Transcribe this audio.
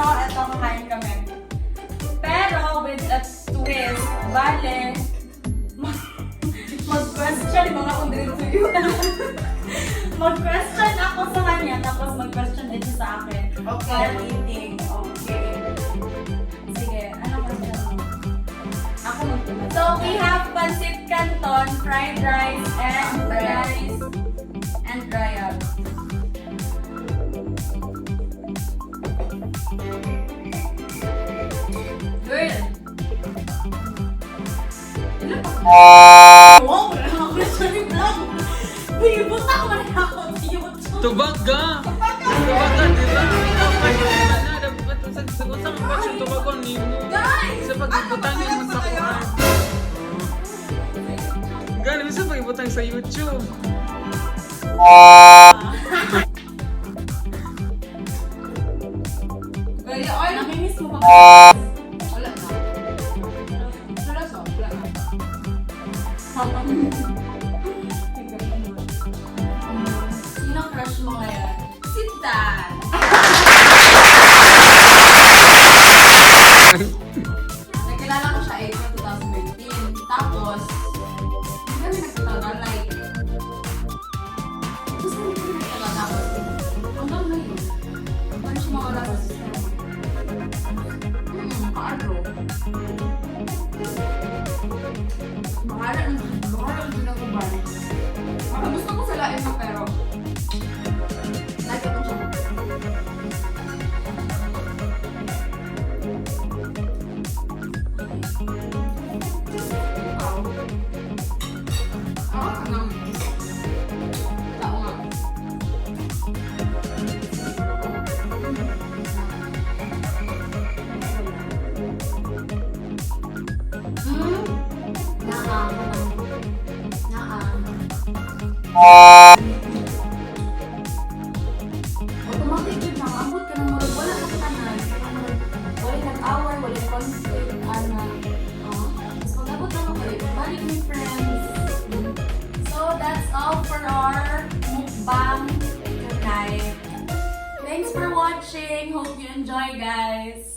no? Ito, kakain kami. Pero, with a twist, bale, mag-question mga kundin to you. Mag-question ako sa kanya, tapos mag-question din siya sa akin. Okay. While eating. Okay. Sige, ano question mo? Ako mag-question. So, we have pancit canton, fried rice, and rayab. Girl! Wow! Ako na sa vlog! Uy, buta ko na ako sa YouTube! Tubag ka! Tubag ka, di ba? Ikaw pa yung manada. Sagot sa mga question, tubag ko nimo. Guys! Sa pag-ibutangin mo sa kuhan. Gano'n, sa pag-ibutang sa YouTube. Girl, ay, namimiss mo ba? Wala na. Seryoso, wala na. Sino crush mo ngayon? Si Dan! Nakilala ko siya April 2019. Tapos, hindi kami nagtatagal like, gusto hindi kami nagtatagal. Tapos, hanggang ngayon, ano siya mga oras sa sistema? Kaaro. Bahala ng ginagawa. Gusto ko sa lain na pero, lagi ko siya. Automatic yun na, ambot ka ng murag, wala ka tanan. Wala nag-hour, wala conflict, ana. Tapos mag-abot na ako kayo, balik ni friends. So that's all for our mukbang tonight. Thanks for watching. Hope you enjoy, guys.